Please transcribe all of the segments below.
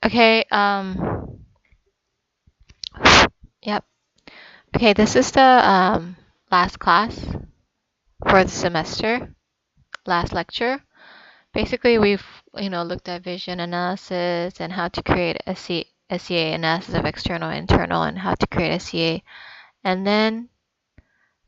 Okay, yep. Okay, this is the last class for the semester, last lecture. Basically, we've looked at vision analysis and how to create a SEA analysis of external and internal and how to create SEA. And then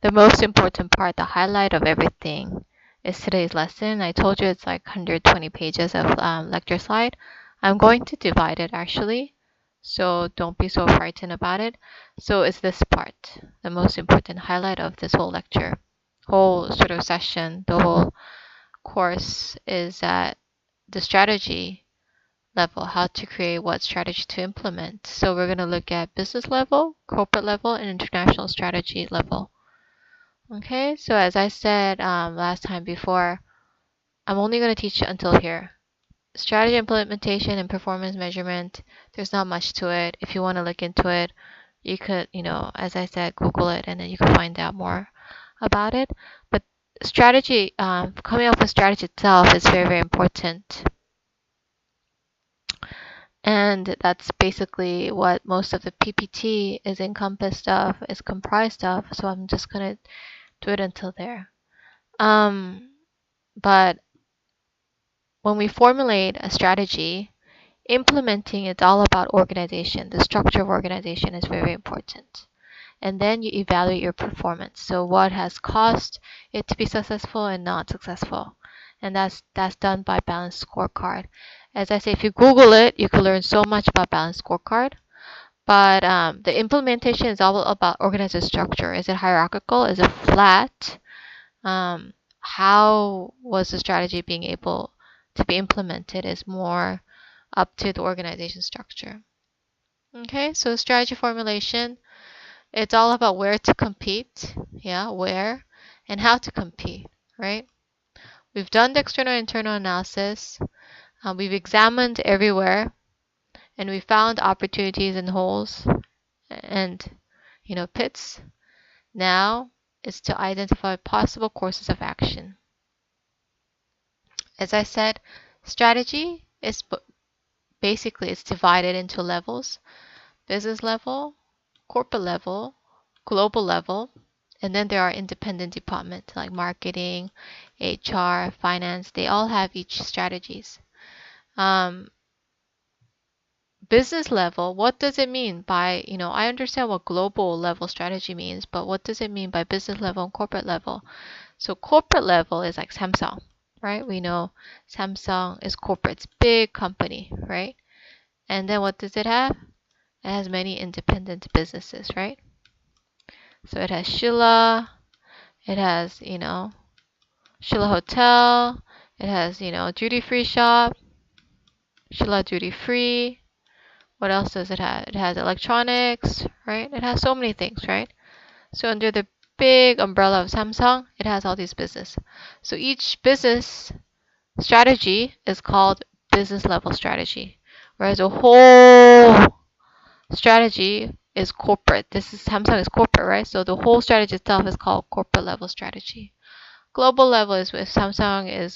the most important part, the highlight of everything, is today's lesson. I told you it's like 120 pages of lecture slide. I'm going to divide it actually, so don't be so frightened about it. So it's this part, the most important highlight of this whole lecture, whole sort of session, the whole course is that the strategy level, how to create what strategy to implement. So we're going to look at business level, corporate level, and international strategy level. Okay, so as I said last time before, I'm only going to teach you until here. Strategy implementation and performance measurement, there's not much to it. If you want to look into it, you could, as I said, Google it and then you can find out more about it. But strategy, coming up with strategy itself is very, very important. And that's basically what most of the PPT is encompassed of, is comprised of. So I'm just going to do it until there. But when we formulate a strategy, implementing it's all about organization. The structure of organization is very important. And then you evaluate your performance. So what has caused it to be successful and not successful. And that's done by balanced scorecard. As I say, if you Google it, you can learn so much about balanced scorecard. But the implementation is all about organizational structure. Is it hierarchical? Is it flat? How was the strategy being able to be implemented is more up to the organization structure. Okay, so strategy formulation, it's all about where to compete, where, and how to compete, right? We've done the external and internal analysis. We've examined everywhere, and we found opportunities and holes and, pits. Now it's to identify possible courses of action. As I said, strategy is basically it's divided into levels: business level, corporate level, global level, and then there are independent departments like marketing, HR, finance. They all have each strategies. Business level, what does it mean by, I understand what global level strategy means, but what does it mean by business level and corporate level? So corporate level is like Samsung, right? We know Samsung is corporate, it's big company, right? And then what does it have? It has many independent businesses, right? So it has Sheila, it has, Sheila Hotel, it has, duty free shop, Sheila duty free. What else does it have? It has electronics, right? It has so many things, right? So under the big umbrella of Samsung, it has all these business. So each business strategy is called business level strategy, whereas a whole strategy is corporate. This is Samsung is corporate, right? So the whole strategy itself is called corporate level strategy. Global level is if Samsung is,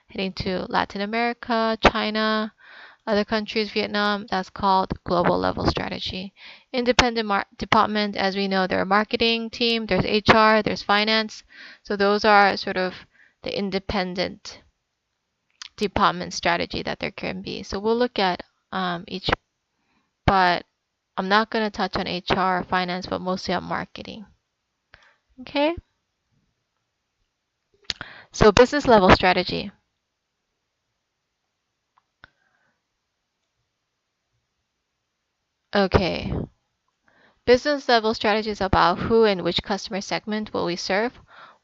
heading to Latin America, China, other countries, Vietnam, that's called global level strategy. Independent department, as we know, there are marketing team, there's HR, there's finance. So those are sort of the independent department strategy that there can be. So we'll look at each, but I'm not going to touch on HR or finance, but mostly on marketing. Okay? So business level strategy. Okay. Business level strategy is about who and which customer segment will we serve,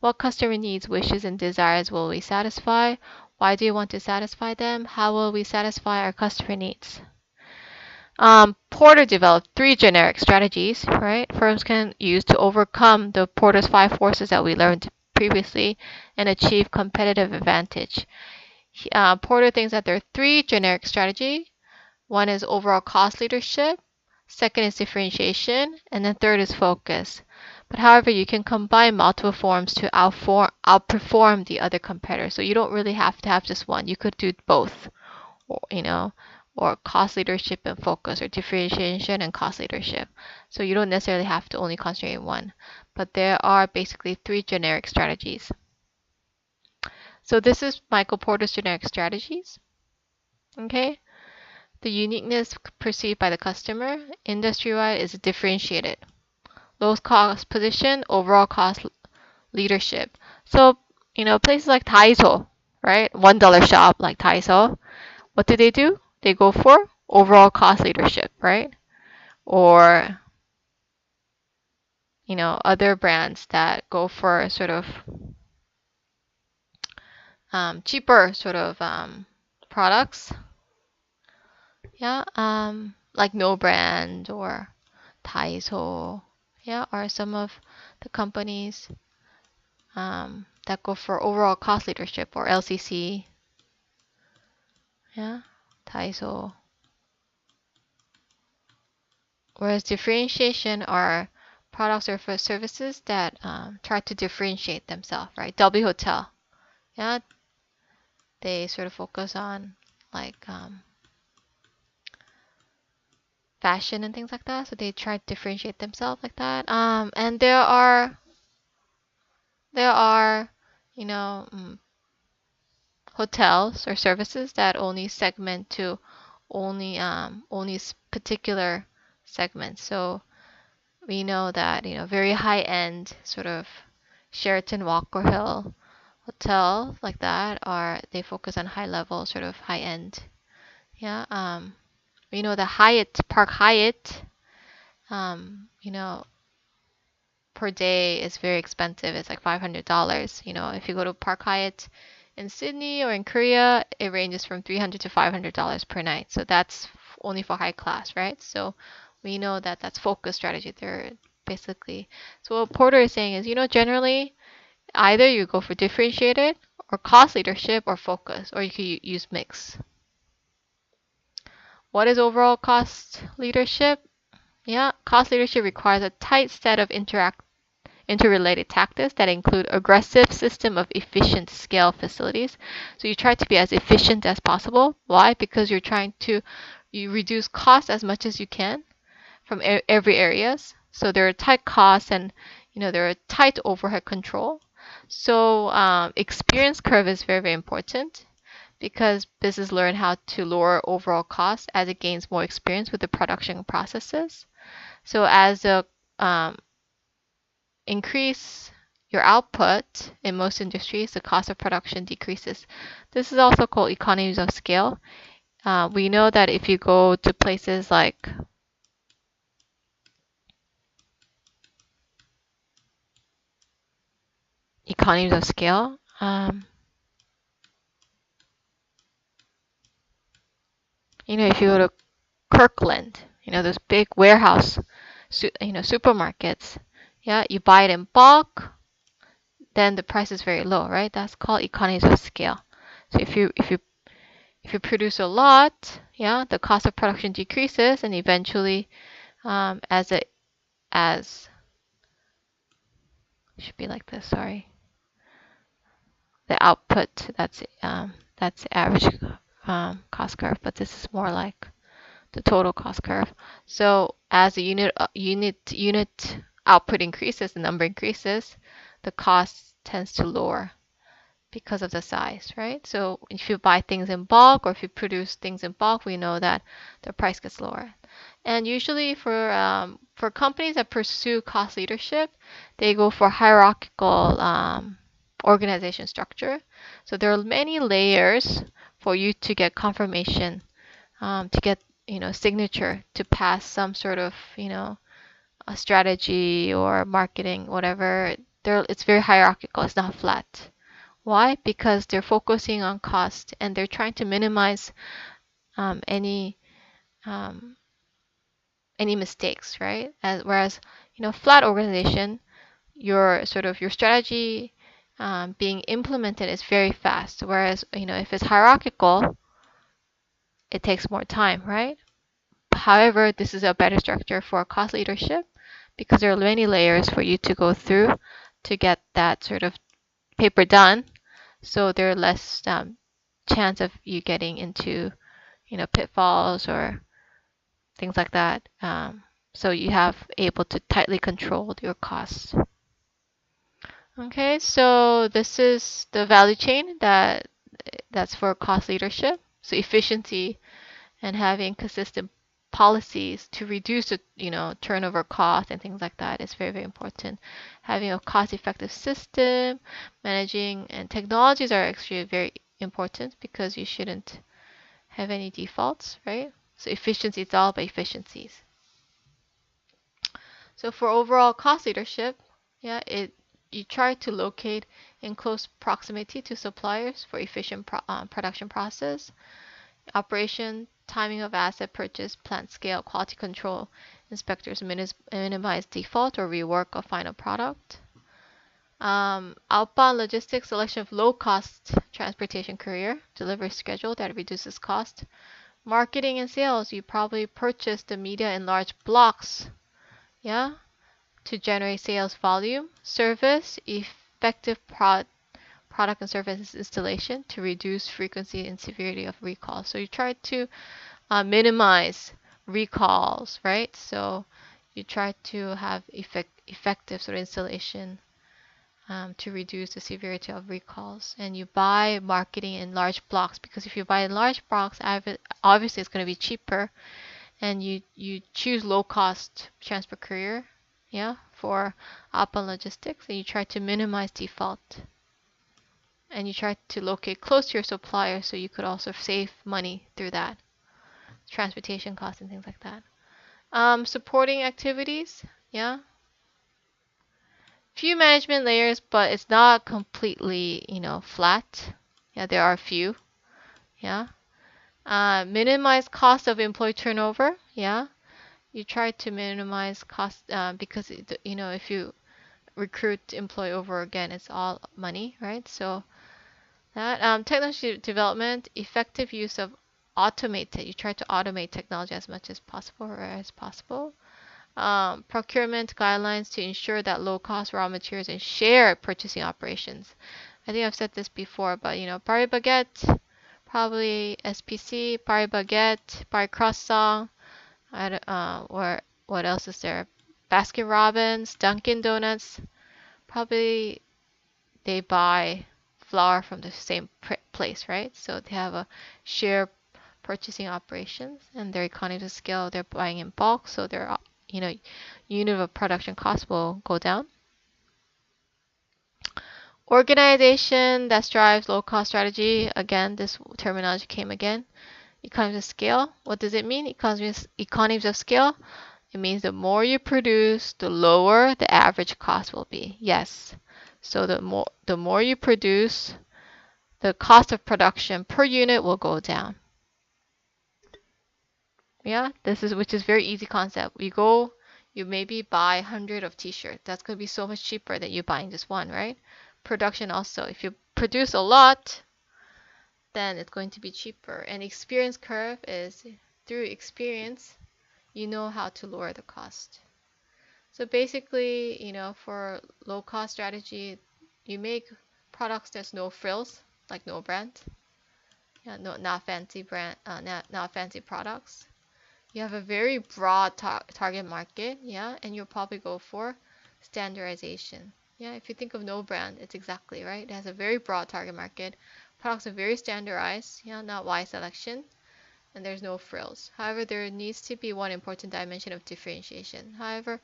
what customer needs, wishes, and desires will we satisfy, why do you want to satisfy them, how will we satisfy our customer needs. Porter developed 3 generic strategies, right? Firms can use to overcome the Porter's 5 forces that we learned previously and achieve competitive advantage. Porter thinks that there are 3 generic strategies. One is overall cost leadership, second is differentiation, and then third is focus. But however, you can combine multiple forms to outperform the other competitors. So you don't really have to have just one. You could do both, or, or cost leadership and focus, or differentiation and cost leadership. So you don't necessarily have to only concentrate on one, but there are basically 3 generic strategies. So this is Michael Porter's generic strategies. Okay. The uniqueness perceived by the customer industry-wide is differentiated. Lowest cost position, overall cost leadership. So, places like Daiso, right? $1 shop like Daiso. What do? They go for overall cost leadership, right? Or, other brands that go for sort of cheaper sort of products. Yeah, like No Brand or Daiso. Yeah, are some of the companies that go for overall cost leadership, or LCC. Yeah, Daiso. Whereas differentiation are products or services that try to differentiate themselves, right? W Hotel. Yeah, they sort of focus on like fashion and things like that. So they try to differentiate themselves like that. And there are, you know, hotels or services that only segment to only particular segments. So we know that very high end sort of Sheraton Walker Hill hotel like that they focus on high level sort of high end. Yeah. We know the Park Hyatt per day is very expensive. It's like $500. If you go to Park Hyatt in Sydney or in Korea, it ranges from $300 to $500 per night. So that's only for high class, right? So we know that that's focus strategy. They're basically. So what Porter is saying is, generally either you go for differentiated or cost leadership or focus, or you could use mix. What is overall cost leadership? Yeah, cost leadership requires a tight set of interrelated tactics that include aggressive system of efficient scale facilities. So you try to be as efficient as possible. Why? Because you're trying to reduce costs as much as you can from every areas. So there are tight costs and there are tight overhead control. So experience curve is very, very important because business learn how to lower overall costs as it gains more experience with the production processes. So as the increase your output in most industries, the cost of production decreases. This is also called economies of scale. We know that if you go to places like economies of scale, if you go to Kirkland, those big warehouse, supermarkets, yeah, you buy it in bulk, then the price is very low, right? That's called economies of scale. So if you produce a lot, yeah, the cost of production decreases, and eventually, as should be like this. Sorry, the output that's the average cost curve, but this is more like the total cost curve. So as the unit output increases, the number increases, the cost tends to lower because of the size, right? So if you buy things in bulk or if you produce things in bulk, we know that the price gets lower. And usually for companies that pursue cost leadership, they go for hierarchical organization structure. So there are many layers for you to get confirmation, to get signature to pass some sort of a strategy or marketing, whatever. It's very hierarchical. It's not flat. Why? Because they're focusing on cost and they're trying to minimize any mistakes, right? Whereas flat organization, your strategy being implemented is very fast. Whereas if it's hierarchical, it takes more time, right? However, this is a better structure for cost leadership because there are many layers for you to go through to get that sort of paper done. So there are less chance of you getting into pitfalls or things like that. So you have able to tightly control your costs. Okay, so this is the value chain that's for cost leadership. So efficiency and having consistent policies to reduce the turnover cost and things like that is very, very important. Having a cost-effective system, managing and technologies are actually very important because you shouldn't have any defaults, right? So efficiency, it's all about efficiencies. So for overall cost leadership, you try to locate in close proximity to suppliers for efficient production process, operation, timing of asset purchase, plant scale, quality control, inspectors minimize default or rework of final product. Outbound logistics, selection of low-cost transportation courier, delivery schedule that reduces cost. Marketing and sales, you probably purchase the media in large blocks, to generate sales volume. Service, effective product and service installation to reduce frequency and severity of recalls. So you try to minimize recalls, right? So you try to have effective sort of installation to reduce the severity of recalls. And you buy marketing in large blocks because if you buy in large blocks, obviously it's going to be cheaper. And you choose low cost transport courier, for outbound logistics, and you try to minimize default. And you try to locate close to your supplier so you could also save money through that. Transportation costs and things like that. Supporting activities, few management layers, but it's not completely, flat. There are a few. Minimize cost of employee turnover. You try to minimize cost because if you recruit employee over again, it's all money, right? So that technology development, effective use of automated. You try to automate technology as much as possible or as possible. Procurement guidelines to ensure that low-cost raw materials and shared purchasing operations. I think I've said this before, but Paris Baguette, probably SPC, Paris Baguette, Paris Croissant, or what else is there? Baskin Robbins, Dunkin' Donuts, probably they buy flour from the same place, right? So they have a shared purchasing operations and their economies of scale, they're buying in bulk, so their unit of production cost will go down. Organization that strives low cost strategy. Again, this terminology came again. Economies of scale. What does it mean? Economies of scale. It means the more you produce, the lower the average cost will be. Yes. So the more you produce, the cost of production per unit will go down. Which is very easy concept. You maybe buy 100 of t-shirts. That's going to be so much cheaper than you buying just one, right? Production also. If you produce a lot, then it's going to be cheaper. And experience curve is through experience, you know how to lower the cost. So basically, for low cost strategy, you make products there's no frills, like no brand. Not fancy brand, not fancy products. You have a very broad target market, and you'll probably go for standardization. If you think of no brand, it's exactly right. It has a very broad target market. Products are very standardized, not wide selection, and there's no frills. However, there needs to be one important dimension of differentiation. However,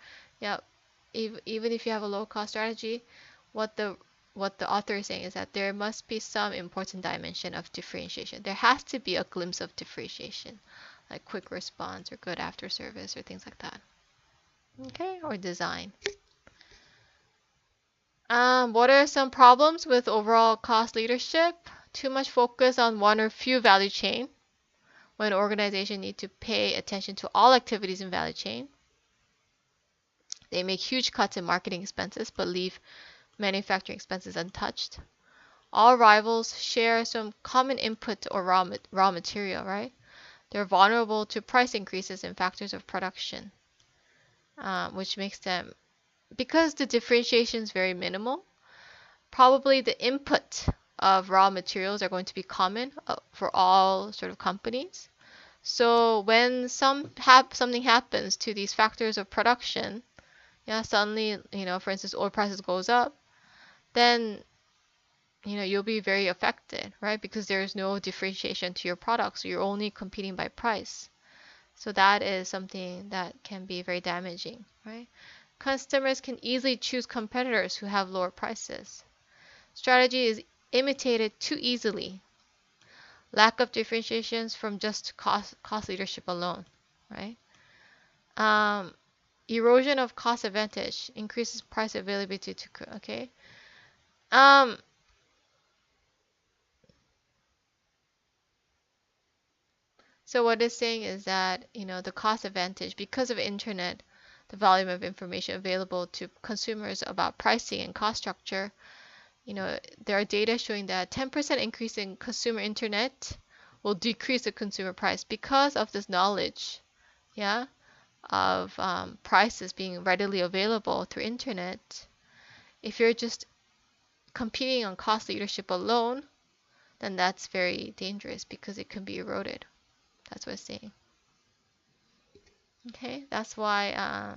even if you have a low cost strategy, what the author is saying is that there must be some important dimension of differentiation. There has to be a glimpse of differentiation, like quick response or good after service or things like that. Okay, or design. What are some problems with overall cost leadership? Too much focus on one or few value chain when organizations need to pay attention to all activities in value chain. They make huge cuts in marketing expenses but leave manufacturing expenses untouched. All rivals share some common input or raw material, right? They're vulnerable to price increases in factors of production, which makes them, because the differentiation is very minimal, probably the input of raw materials are going to be common for all sort of companies. So when something happens to these factors of production, yeah, suddenly, for instance, oil prices goes up, then you'll be very affected, right? Because there's no differentiation to your product, so you're only competing by price. So that is something that can be very damaging, right? Customers can easily choose competitors who have lower prices. Strategy is imitated too easily. Lack of differentiations from just cost leadership alone, right? Um, Erosion of cost advantage increases price availability to, okay? Um, so what it's saying is that, the cost advantage, because of internet, the volume of information available to consumers about pricing and cost structure, there are data showing that 10% increase in consumer internet will decrease the consumer price because of this knowledge, yeah, of prices being readily available through internet. If you're just competing on cost leadership alone, then that's very dangerous because it can be eroded. That's what it's saying. Okay, that's why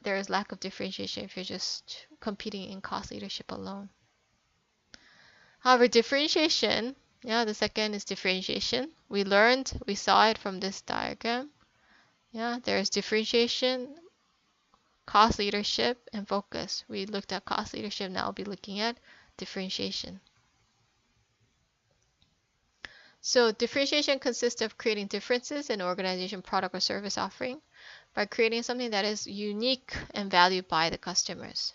there is lack of differentiation if you're just competing in cost leadership alone. However, differentiation, yeah, the second is differentiation. We saw it from this diagram. Yeah, there's differentiation, cost leadership, and focus. We looked at cost leadership, now we'll be looking at differentiation. So differentiation consists of creating differences in organization, product, or service offering by creating something that is unique and valued by the customers.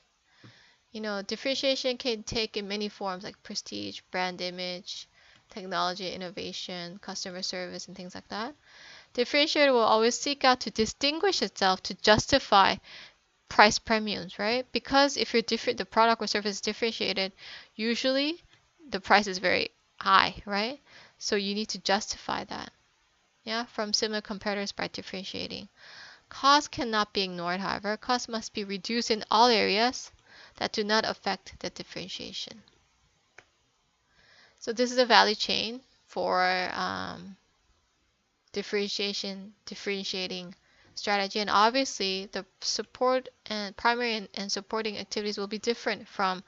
Differentiation can take in many forms like prestige, brand image, technology, innovation, customer service, and things like that. Differentiator will always seek out to distinguish itself to justify price premiums, right? Because if the product or service is differentiated, usually the price is very high, right? So you need to justify that, yeah, from similar competitors by differentiating. Cost cannot be ignored, however. Cost must be reduced in all areas that do not affect the differentiation. So this is a value chain for differentiating strategy, and obviously the support and primary and supporting activities will be different from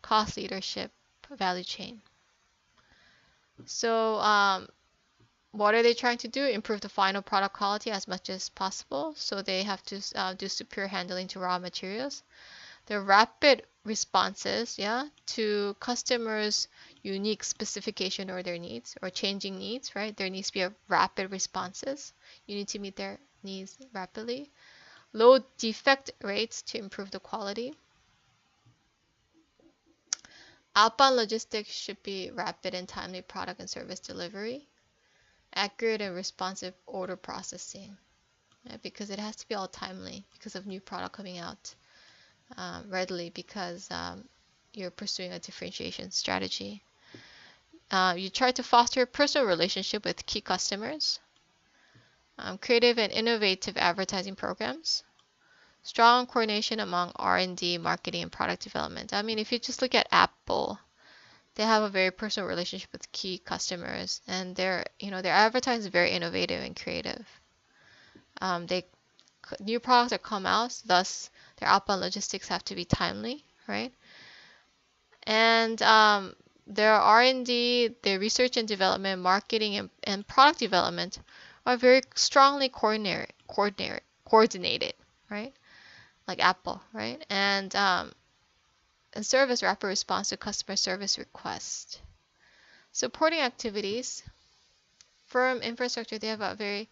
cost leadership value chain. So what are they trying to do? Improve the final product quality as much as possible. So they have to do superior handling to raw materials. The rapid responses, yeah, to customers' unique specification or their needs or changing needs, right? There needs to be a rapid responses. You need to meet their needs rapidly. Low defect rates to improve the quality. Outbound logistics should be rapid and timely product and service delivery. Accurate and responsive order processing, right? Because it has to be all timely because of new product coming out readily because you're pursuing a differentiation strategy. You try to foster a personal relationship with key customers. Creative and innovative advertising programs. Strong coordination among R&D, marketing, and product development. I mean, if you just look at Apple, they have a very personal relationship with key customers, and their advertising is very innovative and creative. New products that come out, thus their outbound logistics have to be timely, right? And their R&D, their research and development, marketing, and product development are very strongly coordinated, right? Like Apple, right? And service rapid response to customer service requests. Supporting activities, firm infrastructure, they have a very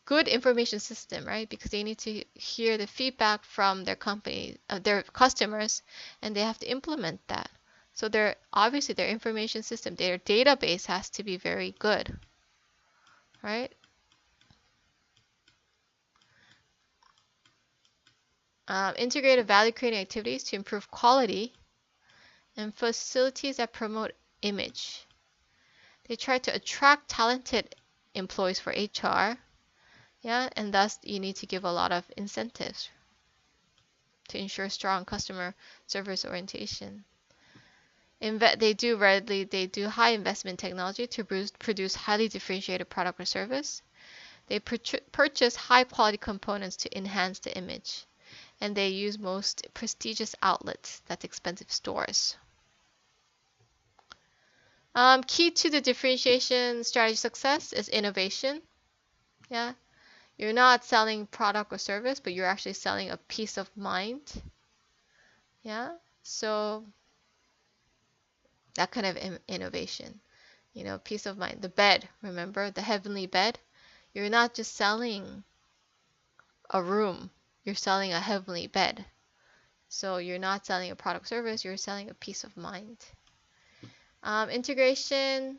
good information system, right? Because they need to hear the feedback from their company, their customers, and they have to implement that. So obviously their information system, their database has to be very good, right? Integrated value creating activities to improve quality and facilities that promote image. They try to attract talented employees for HR, yeah, and thus you need to give a lot of incentives to ensure strong customer service orientation. They do high investment technology to produce highly differentiated product or service. They purchase high quality components to enhance the image. And they use most prestigious outlets, that's expensive stores. Key to the differentiation strategy success is innovation. Yeah, you're not selling product or service, but you're actually selling a peace of mind. Yeah, so that kind of innovation, peace of mind. The bed, remember the heavenly bed? You're not just selling a room, you're selling a heavenly bed. So you're not selling a product service, you're selling a peace of mind. Integration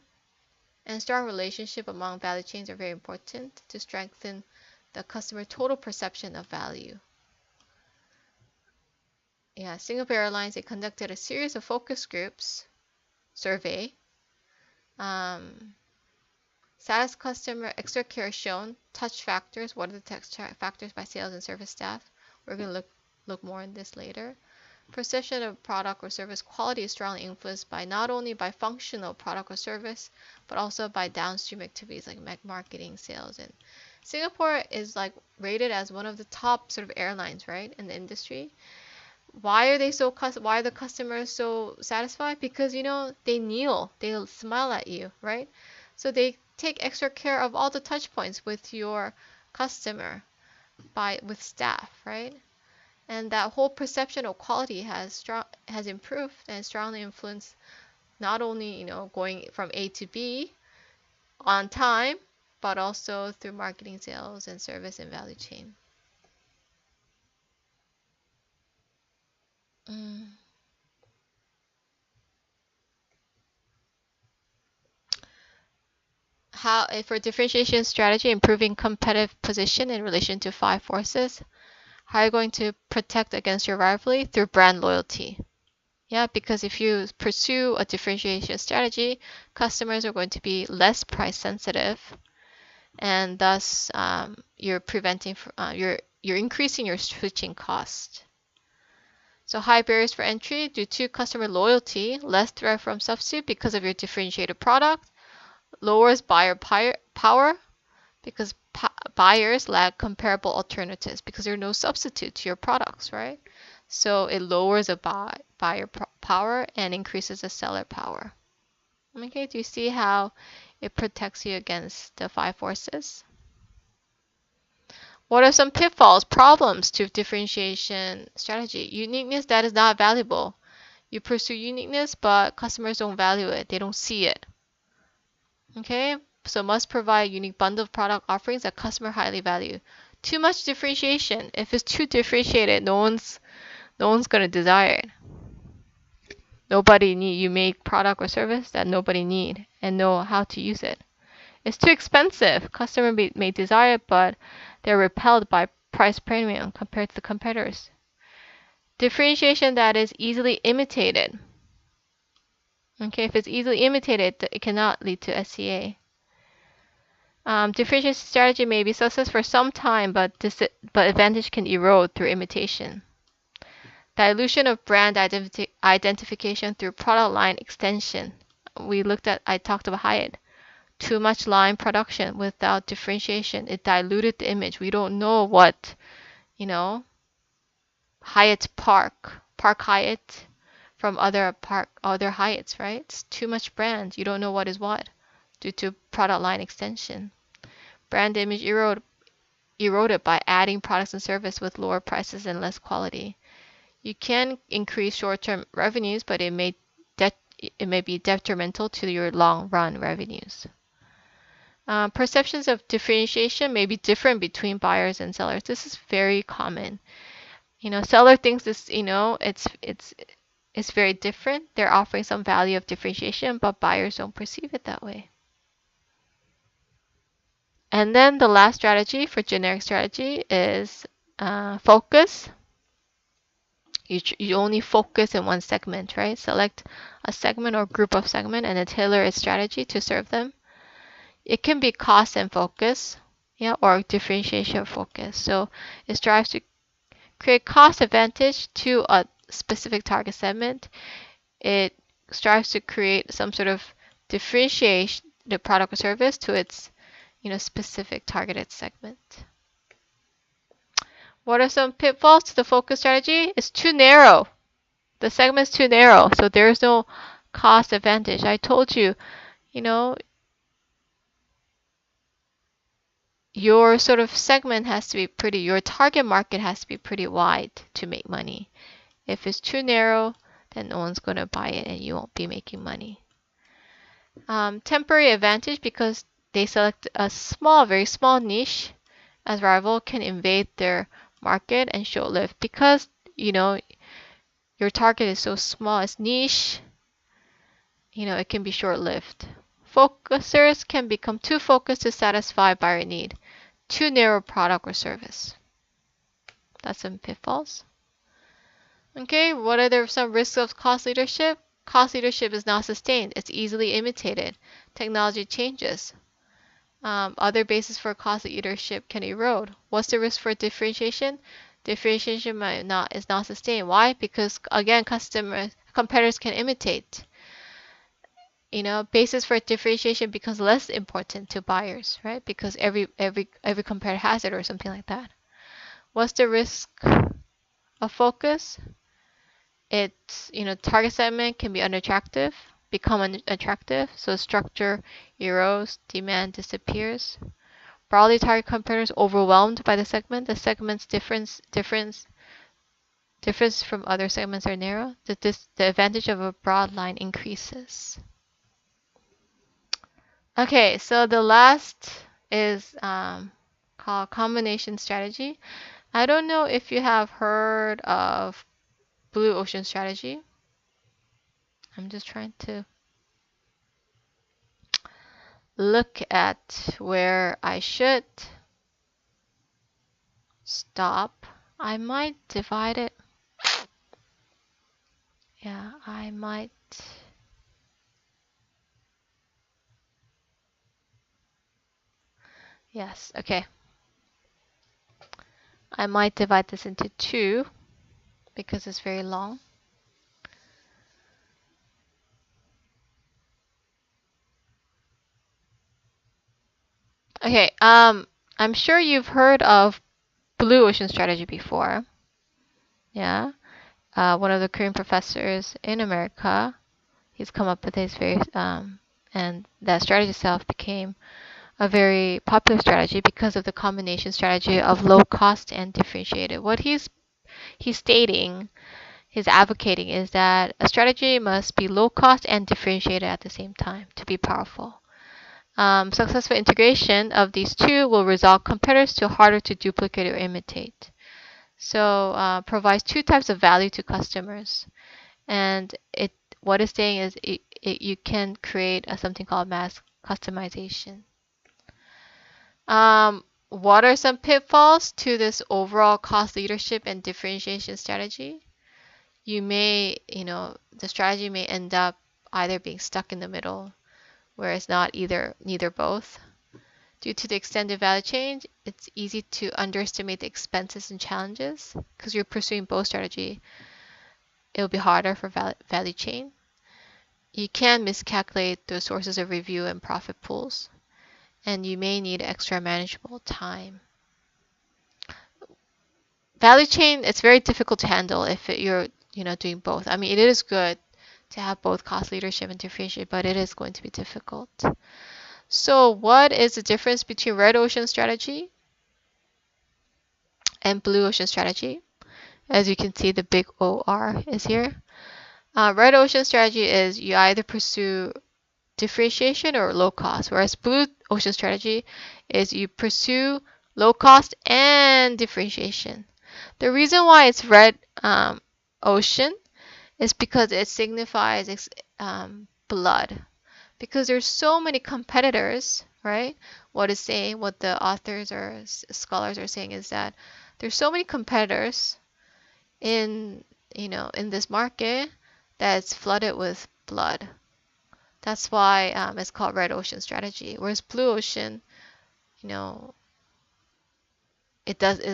and strong relationship among value chains are very important to strengthen the customer total perception of value. Yeah, Singapore Airlines, they conducted a series of focus groups survey. Satis customer extra care shown. Touch factors. What are the touch factors by sales and service staff? We're going to look more in this later. Perception of product or service quality is strongly influenced by not only by functional product or service, but also by downstream activities like marketing, sales, and Singapore is like rated as one of the top sort of airlines, right, in the industry. Why are the customers so satisfied? Because they kneel, they smile at you, right? So they take extra care of all the touch points with your customer with staff, right? And that whole perception of quality has improved and strongly influenced not only going from A to B on time, but also through marketing, sales, and service and value chain. How for differentiation strategy, improving competitive position in relation to 5 forces. How are you going to protect against your rivalry? Through brand loyalty. Yeah, because if you pursue a differentiation strategy, customers are going to be less price sensitive, and thus you're increasing your switching cost. So high barriers for entry due to customer loyalty, less threat from substitute because of your differentiated product, lowers buyer power because buyers lack comparable alternatives because there are no substitute to your products, right? So it lowers the buyer power and increases the seller power. Okay, do you see how it protects you against the 5 forces? What are some pitfalls, problems to differentiation strategy? Uniqueness that is not valuable. You pursue uniqueness, but customers don't value it. They don't see it. Okay, so must provide unique bundle of product offerings that customer highly value. Too much differentiation. If it's too differentiated, no one's gonna desire it. You make product or service that nobody need and know how to use it. It's too expensive. Customer may desire it, but they're repelled by price premium compared to the competitors. Differentiation that is easily imitated. Okay, if it's easily imitated, it cannot lead to SCA. Differentiation strategy may be successful for some time, but advantage can erode through imitation. Dilution of brand identification through product line extension. I talked about Hyatt. Too much line production without differentiation. It diluted the image. We don't know what, Hyatt Park Hyatt from other Hyatts, right? It's too much brand. You don't know what is what due to product line extension. Brand image eroded by adding products and service with lower prices and less quality. You can increase short-term revenues, but it may be detrimental to your long-run revenues. Perceptions of differentiation may be different between buyers and sellers. This is very common. Seller thinks this, it's very different. They're offering some value of differentiation, but buyers don't perceive it that way. And then the last strategy for generic strategy is focus. You only focus in one segment, right? Select a segment or group of segment and then tailor its strategy to serve them. It can be cost and focus, or differentiation focus. So it strives to create cost advantage to a specific target segment. It strives to create some sort of differentiation the product or service to its specific targeted segment. What are some pitfalls to the focus strategy? It's too narrow. The segment is too narrow, so there's no cost advantage. I told you, your sort of segment has to be your target market has to be pretty wide to make money. If it's too narrow, then no one's going to buy it and you won't be making money. Temporary advantage because they select a very small niche as rival can invade their market and short-lived because your target is so small, it's niche, it can be short-lived. Focusers can become too focused to satisfy buyer need, too narrow product or service. That's some pitfalls. Okay, what are some risks of cost leadership? Cost leadership is not sustained. It's easily imitated. Technology changes. Other bases for cost leadership can erode. What's the risk for differentiation? Differentiation is not sustained. Why? Because again, competitors can imitate. Basis for differentiation becomes less important to buyers, right? Because every competitor has it or something like that. What's the risk of focus? It's target segment can be become unattractive, so structure erodes, demand disappears. Broadly target competitors overwhelmed by the segment. The segment's difference from other segments are narrow. The advantage of a broad line increases. Okay, so the last is called combination strategy. I don't know if you have heard of blue ocean strategy. I'm just trying to look at where I should stop. I might divide it. Yeah, I might. Yes, okay. I might divide this into two because it's very long. Okay, I'm sure you've heard of blue ocean strategy before. Yeah. One of the Korean professors in America, he's come up with his and that strategy itself became a very popular strategy because of the combination strategy of low cost and differentiated. What he's stating, he's advocating is that a strategy must be low cost and differentiated at the same time to be powerful. Successful integration of these two will result competitors to harder to duplicate or imitate. So provides two types of value to customers, and what it's saying is you can create something called mass customization. What are some pitfalls to this overall cost leadership and differentiation strategy? The strategy may end up either being stuck in the middle, where it's neither both. Due to the extended value chain, it's easy to underestimate the expenses and challenges because you're pursuing both strategy. It'll be harder for value chain. You can miscalculate the sources of review and profit pools, and you may need extra manageable time. Value chain, it's very difficult to handle if you're doing both. I mean, it is good to have both cost leadership and differentiation, but it is going to be difficult. So what is the difference between red ocean strategy and blue ocean strategy? As you can see, the big OR is here. Red ocean strategy is you either pursue differentiation or low cost, whereas blue ocean strategy is you pursue low cost and differentiation. The reason why it's red ocean is because it signifies blood. Because there's so many competitors, right? What the authors or scholars are saying is that there's so many competitors in this market that it's flooded with blood. That's why it's called red ocean strategy. Whereas blue ocean, is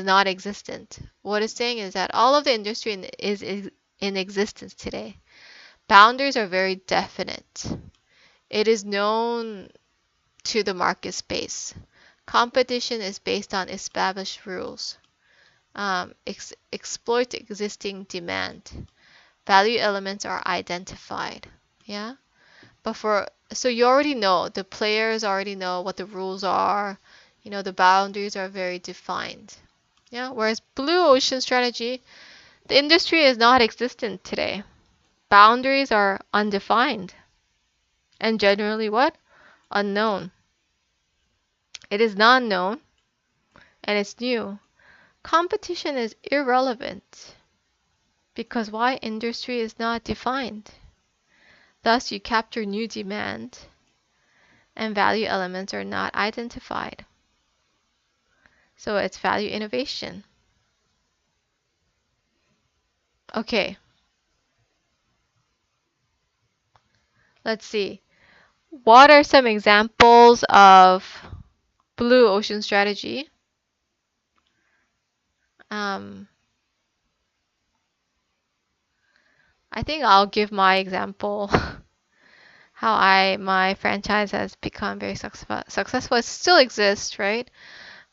not existent. What it's saying is that all of the industry is in existence today, Boundaries are very definite. It is known to the market space. Competition is based on established rules. Exploit existing demand. Value elements are identified. Yeah. So you already know, the players already know what the rules are. The boundaries are very defined. Yeah. Whereas blue ocean strategy, the industry is not existent today. Boundaries are undefined and generally what? Unknown. It is not known and it's new. Competition is irrelevant because why? Industry is not defined. Thus, you capture new demand and value elements are not identified. So it's value innovation. Okay, let's see. What are some examples of blue ocean strategy? I think I'll give my example. How my franchise has become very successful. It still exists, right?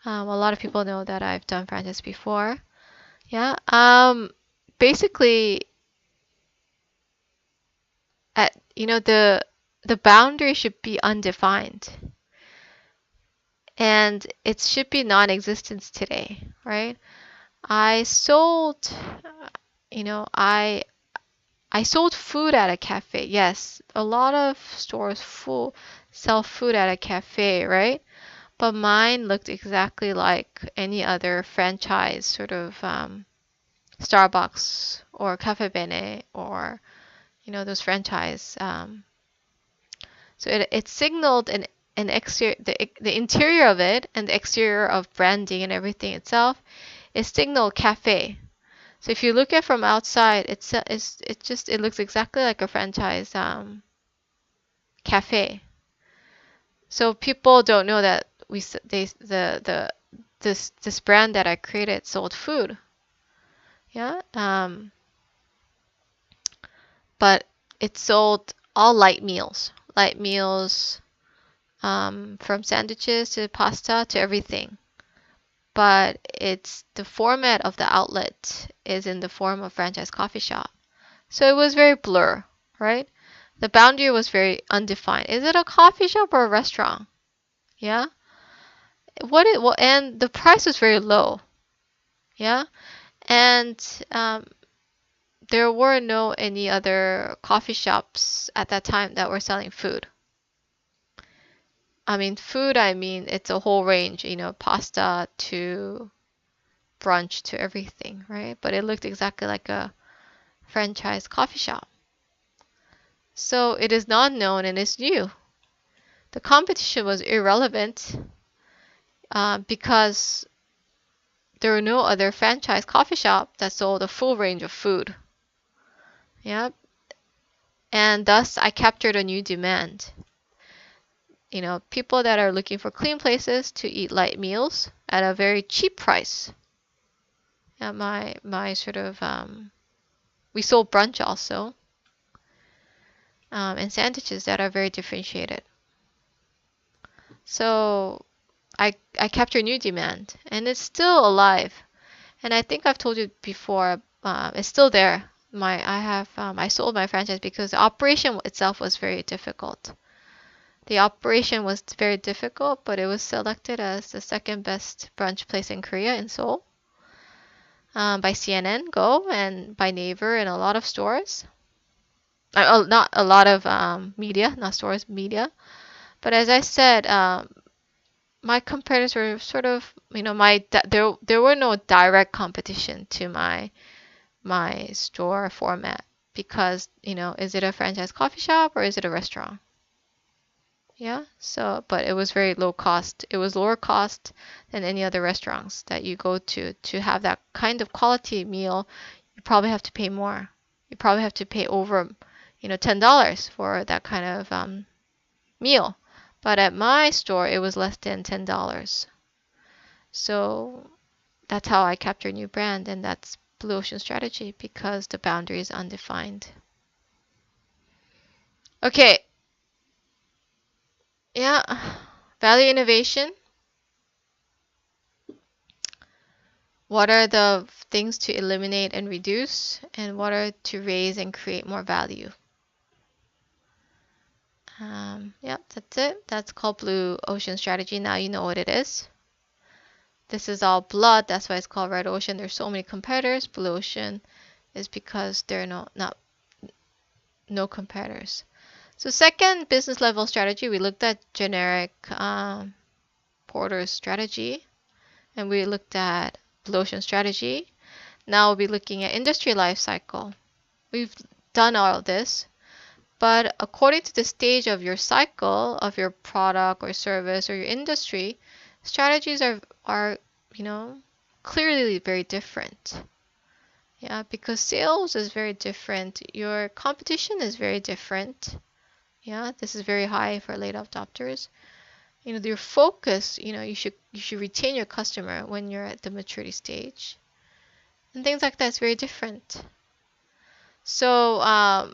A lot of people know that I've done franchise before. Yeah. Basically, the boundary should be undefined, and it should be non-existent today, right? I sold, you know, I sold food at a cafe. Yes, a lot of stores sell food at a cafe, right? But mine looked exactly like any other franchise, sort of Starbucks or Cafe Bene or those franchise. So it signaled an exterior, the interior of it and the exterior of branding and everything itself. It signaled cafe. So if you look at from outside, it looks exactly like a franchise cafe. So people don't know that this brand that I created sold food. Yeah. But it sold all light meals. Light meals, from sandwiches to pasta to everything. But it's the format of the outlet is in the form of franchise coffee shop. So it was very blur, right? The boundary was very undefined. Is it a coffee shop or a restaurant? Yeah. And the price was very low. Yeah. And there were no any other coffee shops at that time that were selling food. I mean, it's a whole range, pasta to brunch to everything, right? But it looked exactly like a franchise coffee shop. So it is not known and it's new. The competition was irrelevant because there were no other franchise coffee shop that sold a full range of food. Yeah. And thus I captured a new demand. People that are looking for clean places to eat light meals at a very cheap price. Yeah, my sort of we sold brunch also, and sandwiches that are very differentiated. So I capture new demand, and it's still alive. And I think I've told you before, it's still there. I sold my franchise because the operation itself was very difficult. The operation was very difficult, but it was selected as the second best brunch place in Korea in Seoul, by CNN Go and by Naver and a lot of stores. Not a lot of media, not stores, media. But as I said, my competitors were sort of, there were no direct competition to my store format because, is it a franchise coffee shop or is it a restaurant? Yeah. So, but it was very low cost. It was lower cost than any other restaurants that you go to have that kind of quality meal. You probably have to pay more. You probably have to pay over, $10 for that kind of meal. But at my store, it was less than $10. So that's how I capture a new brand, and that's Blue Ocean strategy because the boundary is undefined. Okay. Yeah. Value innovation. What are the things to eliminate and reduce, and what are to raise and create more value? Yeah, that's it. That's called blue ocean strategy. Now you know what it is. This is all blood. That's why it's called red ocean. There's so many competitors. Blue ocean is because there are no competitors. So second business level strategy, we looked at generic Porter's strategy, and we looked at blue ocean strategy. Now we'll be looking at industry life cycle. We've done all of this, but according to the stage of your cycle of your product or service or your industry, strategies are clearly very different. Yeah, because sales is very different. Your competition is very different. Yeah, this is very high for late adopters. Your focus, you should retain your customer when you're at the maturity stage. And things like that is very different. So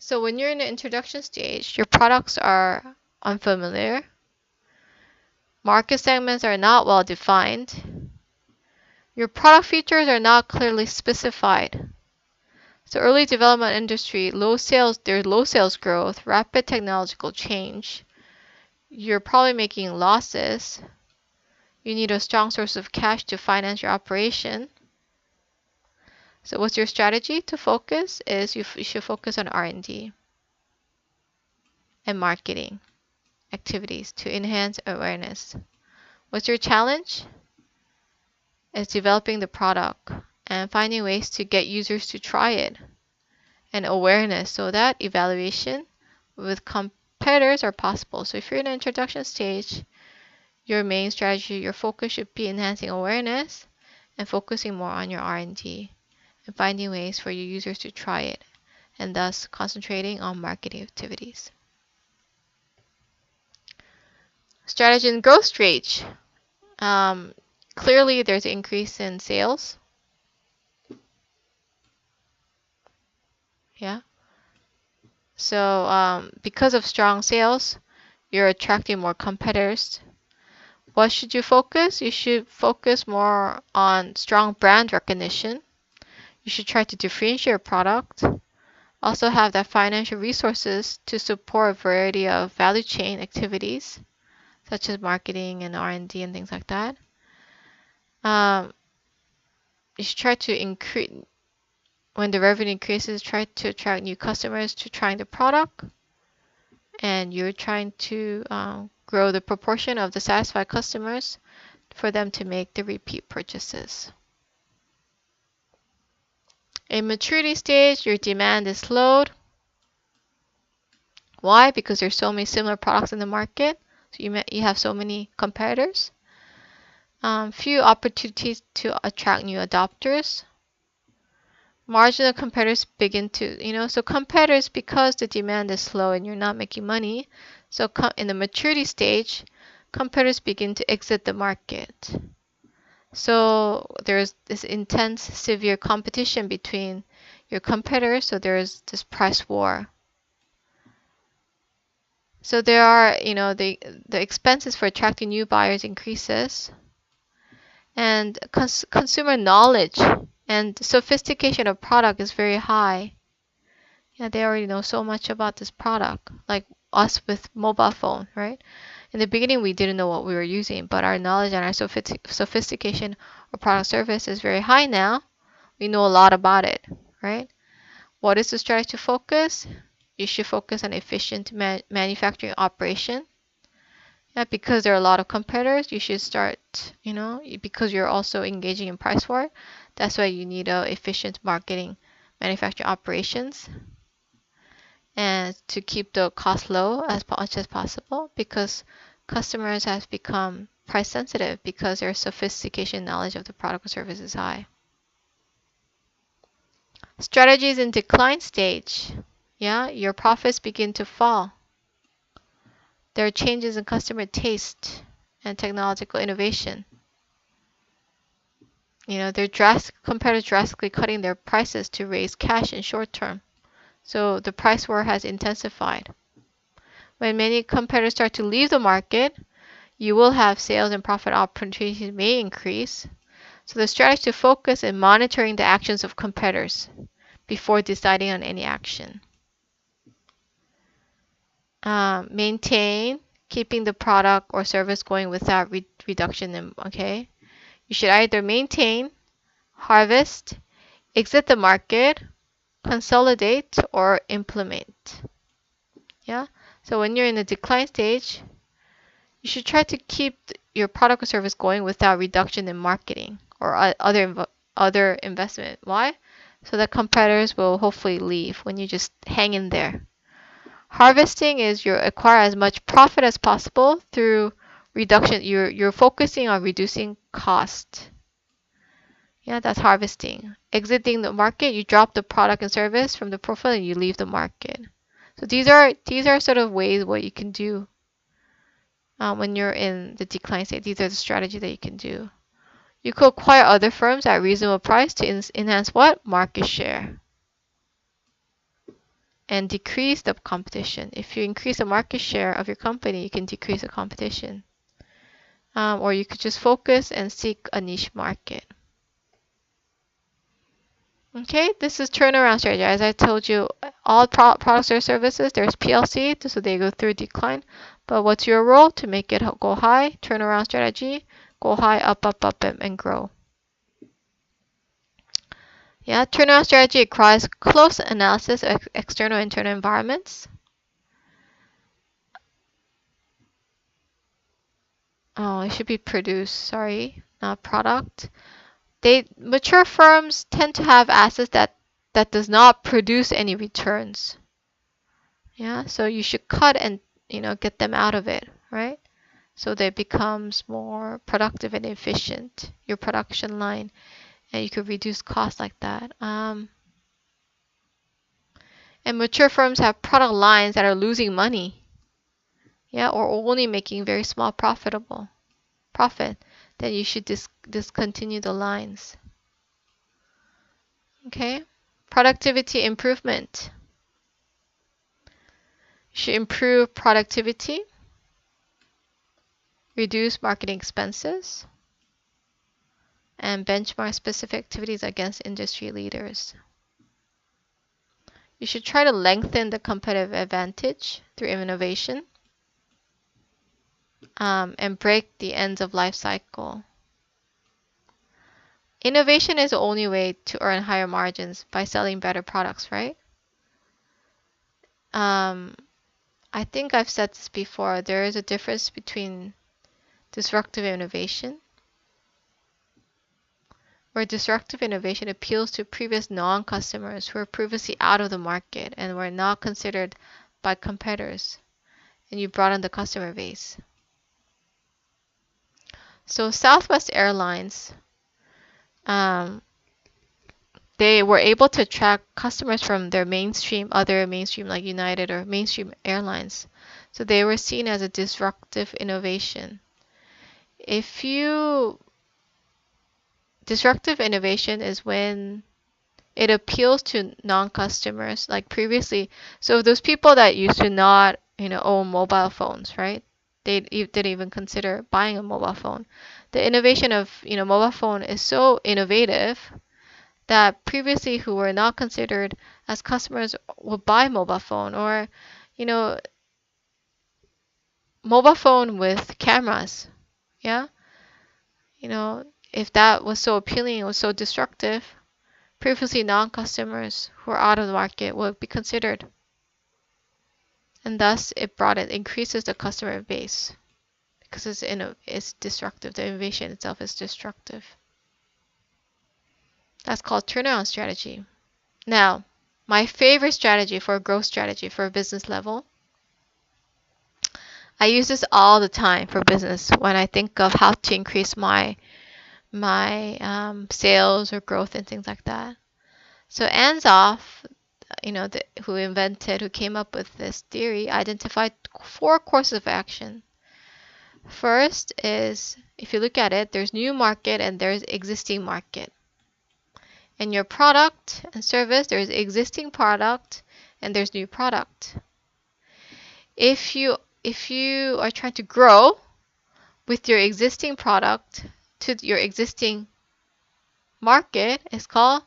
when you're in the introduction stage, your products are unfamiliar. Market segments are not well defined. Your product features are not clearly specified. So early development industry, there's low sales growth, rapid technological change. You're probably making losses. You need a strong source of cash to finance your operation. So what's your strategy to focus is you should focus on R&D and marketing activities to enhance awareness. What's your challenge? Is developing the product and finding ways to get users to try it, and awareness so that evaluation with competitors are possible. So if you're in an introduction stage, your main strategy, your focus should be enhancing awareness and focusing more on your R&D and finding ways for your users to try it, and thus concentrating on marketing activities. Strategy and growth stage. Clearly, there's an increase in sales. Yeah. So because of strong sales, you're attracting more competitors. What should you focus? You should focus more on strong brand recognition. You should try to differentiate your product. Also have the financial resources to support a variety of value chain activities, such as marketing and R&D and things like that. You should try to increase, when the revenue increases, try to attract new customers to trying the product. And you're trying to grow the proportion of the satisfied customers for them to make the repeat purchases. In maturity stage, your demand is slowed. Why? Because there's so many similar products in the market. So you have so many competitors. Few opportunities to attract new adopters. Marginal competitors begin to, so competitors, because the demand is slow and you're not making money, so in the maturity stage, competitors begin to exit the market. So there's this intense, severe competition between your competitors, so there's this price war. So there are, the expenses for attracting new buyers increases, and consumer knowledge and sophistication of product is very high. Yeah, they already know so much about this product, like us with mobile phone, right? In the beginning, we didn't know what we were using, but our knowledge and our sophistication of product service is very high now. We know a lot about it, right? What is the strategy to focus? You should focus on efficient manufacturing operation. Yeah, because there are a lot of competitors, you should start, because you're also engaging in price war. That's why you need efficient marketing manufacturing operations, and to keep the cost low as much as possible, because customers have become price sensitive because their sophistication knowledge of the product or service is high. Strategies in decline stage. Yeah, your profits begin to fall. There are changes in customer taste and technological innovation. competitors drastically cutting their prices to raise cash in short term. So the price war has intensified. When many competitors start to leave the market, you will have sales and profit opportunities may increase. So the strategy to focus in monitoring the actions of competitors before deciding on any action. Maintain, keeping the product or service going without reduction in, okay? You should either maintain, harvest, exit the market, consolidate, or implement. Yeah? So when you're in the decline stage, you should try to keep your product or service going without reduction in marketing or other investment. Why? So that competitors will hopefully leave when you just hang in there. Harvesting is you acquire as much profit as possible through reduction. You're focusing on reducing cost. Yeah, that's harvesting. Exiting the market, you drop the product and service from the portfolio and you leave the market. So these are sort of ways what you can do when you're in the decline state. These are the strategies that you can do. You could acquire other firms at reasonable price to enhance what? Market share. And decrease the competition. If you increase the market share of your company, you can decrease the competition. Or you could just focus and seek a niche market. Okay, this is turnaround strategy. As I told you, all products or services, there's PLC, so they go through decline. But what's your role? To make it go high, turnaround strategy, go high, up, and grow. Yeah, turnaround strategy requires close analysis of external and internal environments. Oh, it should be produce, sorry, not product. Mature firms tend to have assets that does not produce any returns. Yeah, so you should cut and get them out of it, right? So that it becomes more productive and efficient, your production line, and you could reduce costs like that. And mature firms have product lines that are losing money, yeah, or only making very small profit. Then you should discontinue the lines. Okay, productivity improvement. You should improve productivity, reduce marketing expenses, and benchmark specific activities against industry leaders. You should try to lengthen the competitive advantage through innovation and break the ends of life cycle. Innovation is the only way to earn higher margins by selling better products, right? I think I've said this before. There is a difference between disruptive innovation, where disruptive innovation appeals to previous non-customers who were previously out of the market and were not considered by competitors, and you broaden the customer base. So Southwest Airlines, they were able to attract customers from their other mainstream like United or mainstream airlines. So they were seen as a disruptive innovation. Disruptive innovation is when it appeals to non-customers like previously. So those people that used to not, own mobile phones, right? They didn't even consider buying a mobile phone. The innovation of, mobile phone is so innovative that previously who were not considered as customers would buy mobile phone or, mobile phone with cameras. Yeah. If that was so appealing, it was so disruptive, previously non-customers who are out of the market would be considered. And thus it increases the customer base because it's disruptive. The innovation itself is destructive. That's called turnaround strategy. Now, my favorite strategy for a growth strategy for a business level. I use this all the time for business when I think of how to increase my sales or growth and things like that. So Anzoff, who came up with this theory, identified 4 courses of action. First is, if you look at it, there's new market and there's existing market. In your product and service, there's existing product and there's new product. If you are trying to grow with your existing product to your existing market, it's called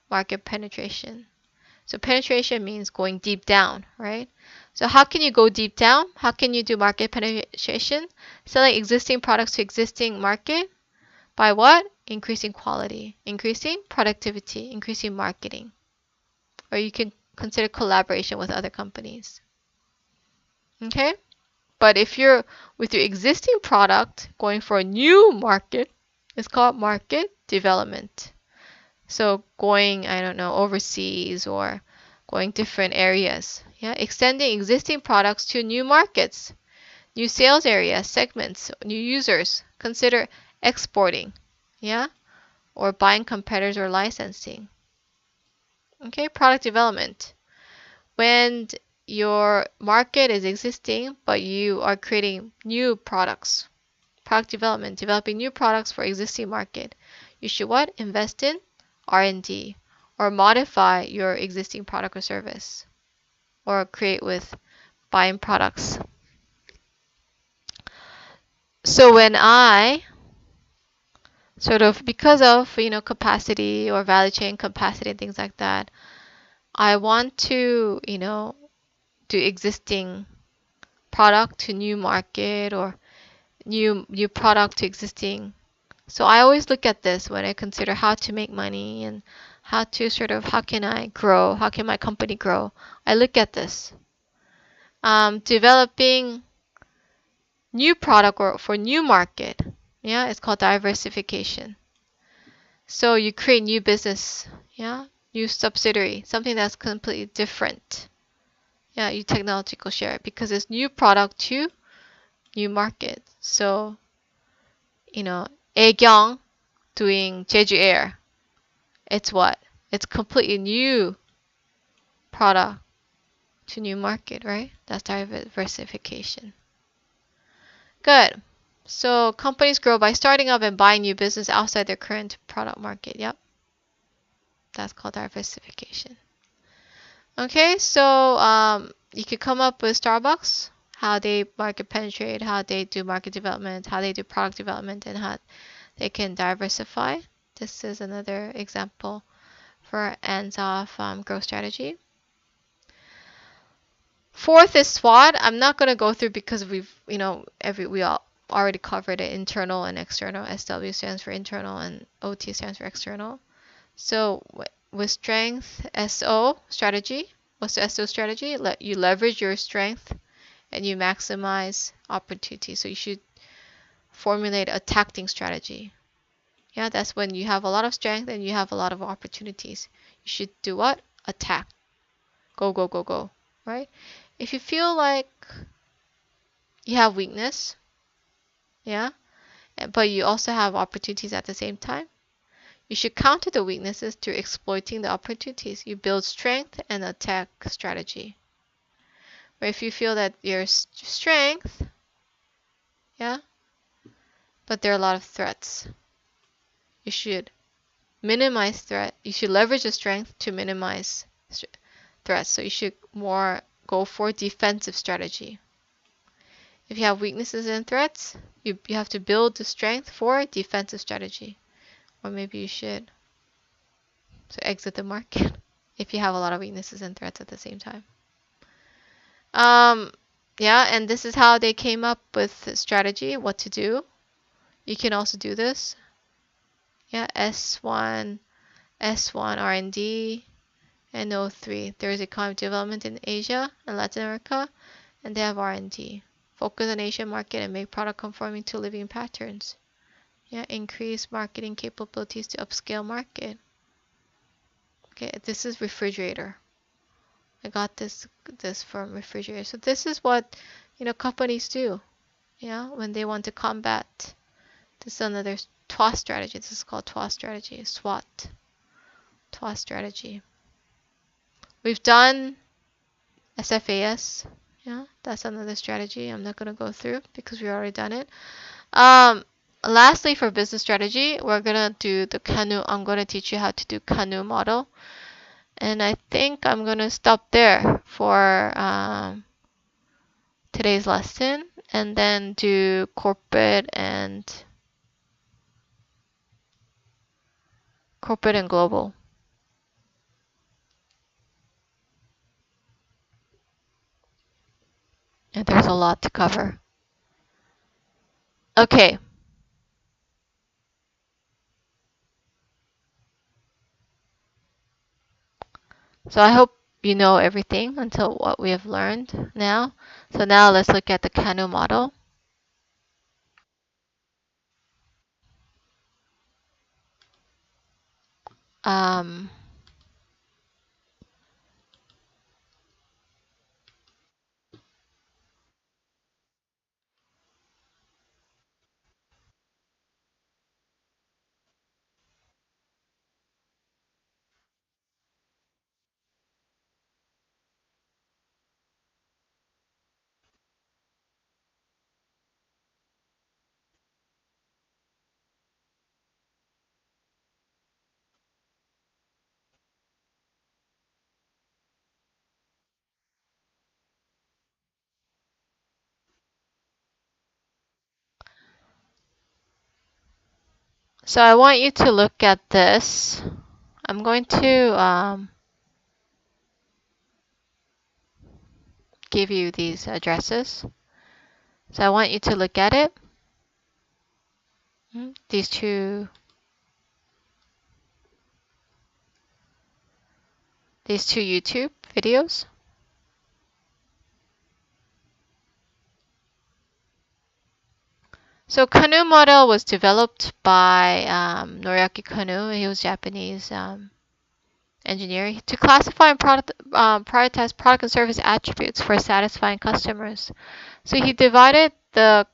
market penetration. So penetration means going deep down, right? So how can you go deep down? How can you do market penetration? Selling existing products to existing market by what? Increasing quality, increasing productivity, increasing marketing. Or you can consider collaboration with other companies. Okay? But if you're with your existing product going for a new market, it's called market development. So going, I don't know, overseas or going different areas. Yeah, extending existing products to new markets, new sales areas, segments, new users. Consider exporting. Yeah, or buying competitors or licensing. Okay, product development. When your market is existing, but you are creating new products. Product development, developing new products for existing market. You should what? Invest in R&D or modify your existing product or service or create with buying products. So when I sort of, because of, capacity or value chain capacity and things like that, I want to, do existing product to new market or new product to existing. So I always look at this when I consider how to make money and how to sort of, how can I grow? How can my company grow? I look at this. Developing new product or for new market. Yeah, it's called diversification. So you create new business. Yeah, new subsidiary, something that's completely different. Yeah, you technological share because it's new product to new market. So, Aegyong doing Jeju Air. It's what? It's completely new product to new market, right? That's diversification. Good. So companies grow by starting up and buying new business outside their current product market. Yep. That's called diversification. Okay, so you could come up with Starbucks, how they market penetrate, how they do market development, how they do product development, and how they can diversify. This is another example for hands-off growth strategy. Fourth is SWOT. I'm not going to go through because we all already covered it, internal and external. SW stands for internal and OT stands for external. So with strength, SO strategy. What's the SO strategy? You leverage your strength and you maximize opportunity. So you should formulate a tacting strategy. Yeah, that's when you have a lot of strength and you have a lot of opportunities. You should do what? Attack. Go, go, go, go. Right? If you feel like you have weakness, yeah, but you also have opportunities at the same time, you should counter the weaknesses through exploiting the opportunities. You build strength and attack strategy. Or if you feel that your strength, yeah, but there are a lot of threats, you should minimize threat. You should leverage the strength to minimize threats. So you should more go for defensive strategy. If you have weaknesses and threats, you have to build the strength for defensive strategy. Or maybe you should exit the market if you have a lot of weaknesses and threats at the same time. Yeah, and this is how they came up with the strategy, what to do. You can also do this. Yeah, S1 R&D, and O3. There's economic development in Asia and Latin America, and they have R&D. Focus on Asian market and make product conforming to living patterns. Yeah, increase marketing capabilities to upscale market. Okay, this is refrigerator. I got this from refrigerator. So this is what companies do. Yeah, when they want to combat. This is another TWA strategy. This is called TWA strategy. SWOT. TWA strategy. We've done SFAS. Yeah, that's another strategy I'm not going to go through because we already done it. Lastly, for business strategy, we're going to do the Kanu. I'm going to teach you how to do Kanu model. And I think I'm going to stop there for today's lesson and then do corporate and global. And there's a lot to cover. Okay. So I hope you know everything until what we have learned now. So now let's look at the Kanu model. Um, so I want you to look at this. I'm going to give you these addresses. So I want you to look at it. These two YouTube videos. So Kanu model was developed by Noriaki Kanu. He was Japanese engineer to classify and prioritize product and service attributes for satisfying customers. So he divided the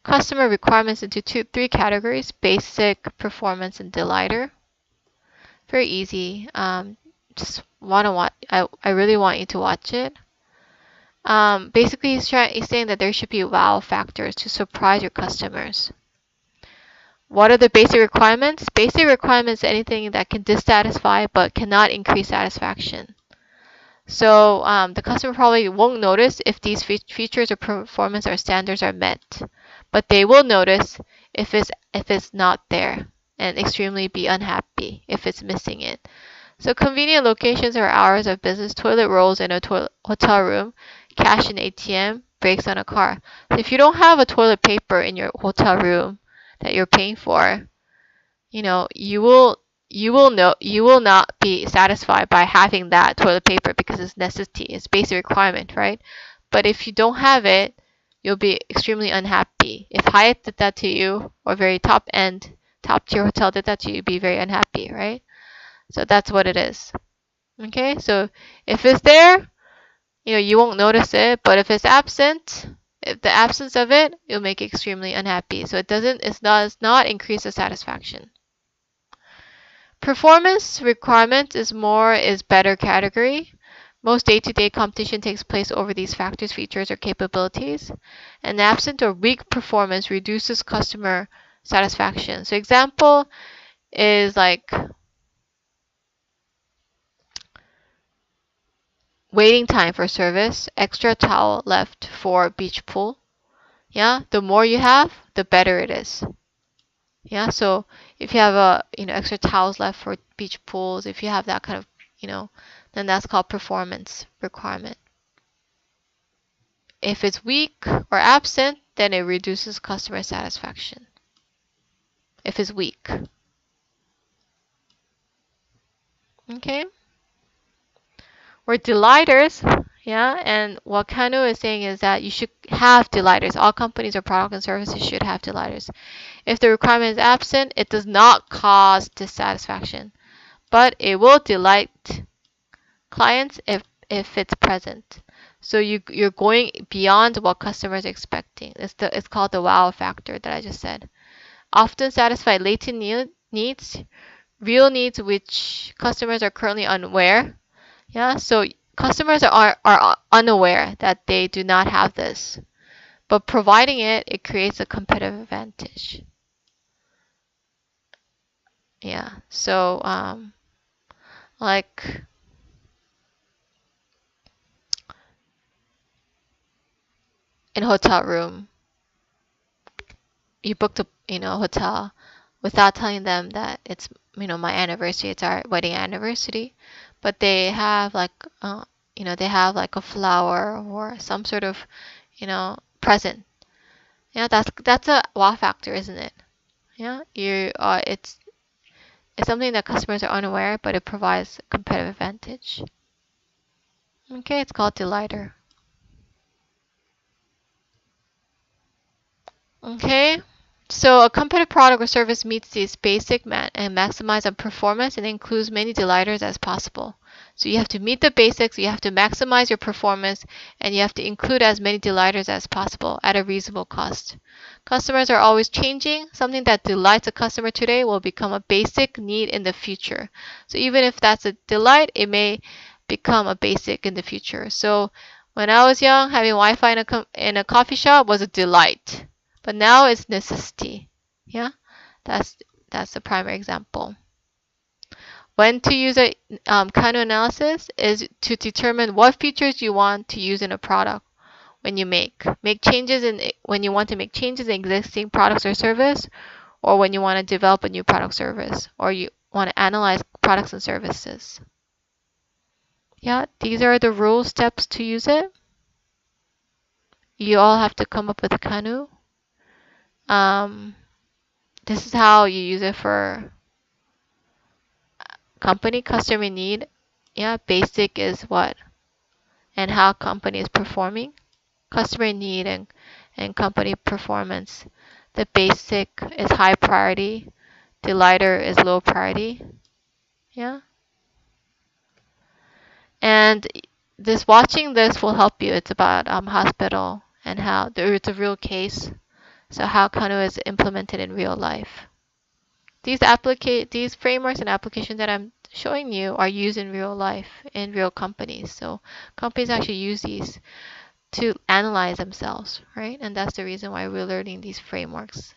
customer requirements into three categories: basic, performance, and delighter. Very easy. Just wanna watch. I really want you to watch it. Basically, he's saying that there should be wow factors to surprise your customers. What are the basic requirements? Basic requirements are anything that can dissatisfy but cannot increase satisfaction. So the customer probably won't notice if these features or performance or standards are met, but they will notice if it's not there and extremely be unhappy if it's missing it. So convenient locations or hours of business, toilet rolls in a hotel room, cash in ATM, brakes on a car. So if you don't have a toilet paper in your hotel room that you're paying for, you will not be satisfied by having that toilet paper because it's necessity, it's basic requirement, right? But if you don't have it, you'll be extremely unhappy. If Hyatt did that to you, or very top tier hotel did that to you, you'd be very unhappy, right? So that's what it is. Okay, so if it's there, you won't notice it, but if it's absent, if the absence of it, you'll make it extremely unhappy. So it does not increase the satisfaction. Performance requirement is better category. Most day-to-day competition takes place over these factors, features, or capabilities. An absent or weak performance reduces customer satisfaction. So example is like waiting time for service, extra towel left for beach pool. Yeah, the more you have, the better it is. Yeah, so if you have extra towels left for beach pools, if you have that kind of, then that's called performance requirement. If it's weak or absent, then it reduces customer satisfaction. If it's weak. Okay? We're delighters. Yeah, and what Kanu is saying is that you should have delighters. All companies or products and services should have delighters. If the requirement is absent, it does not cause dissatisfaction, but it will delight clients if it's present. So you're going beyond what customers are expecting. It's called the wow factor that I just said. Often satisfy latent needs, real needs which customers are currently unaware. Yeah, so customers are unaware that they do not have this. But providing it, it creates a competitive advantage. Yeah. So like in hotel room, you booked a hotel without telling them that it's my anniversary, it's our wedding anniversary, but they have like they have like a flower or some sort of present. Yeah, that's a wow factor, isn't it? Yeah, you it's something that customers are unaware, but it provides competitive advantage. Okay, it's called delighter. Okay, so a competitive product or service meets these basic and maximize on performance and includes many delighters as possible. So you have to meet the basics, you have to maximize your performance, and you have to include as many delighters as possible at a reasonable cost. Customers are always changing. Something that delights a customer today will become a basic need in the future. So even if that's a delight, it may become a basic in the future. So when I was young, having Wi-Fi in a coffee shop was a delight, but now it's necessity. Yeah, that's that's the primary example. When to use a Kanu analysis is to determine what features you want to use in a product. When you make changes in when you want to make changes in existing products or service, or when you want to develop a new product service, or you want to analyze products and services. Yeah, these are the rule steps to use it. You all have to come up with a Kanu. Um, this is how you use it for company customer need. Yeah, basic is what and how company is performing. Customer need and company performance. The basic is high priority. The lighter is low priority. Yeah. And this watching this will help you. It's about hospital and how it's a real case. So how Kanu is implemented in real life. These frameworks and applications that I'm showing you are used in real life in real companies. So companies actually use these to analyze themselves, right? And that's the reason why we're learning these frameworks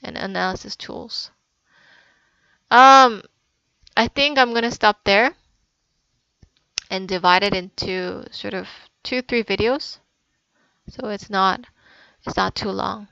and analysis tools. I think I'm gonna stop there and divide it into sort of 2-3 videos, so it's not too long.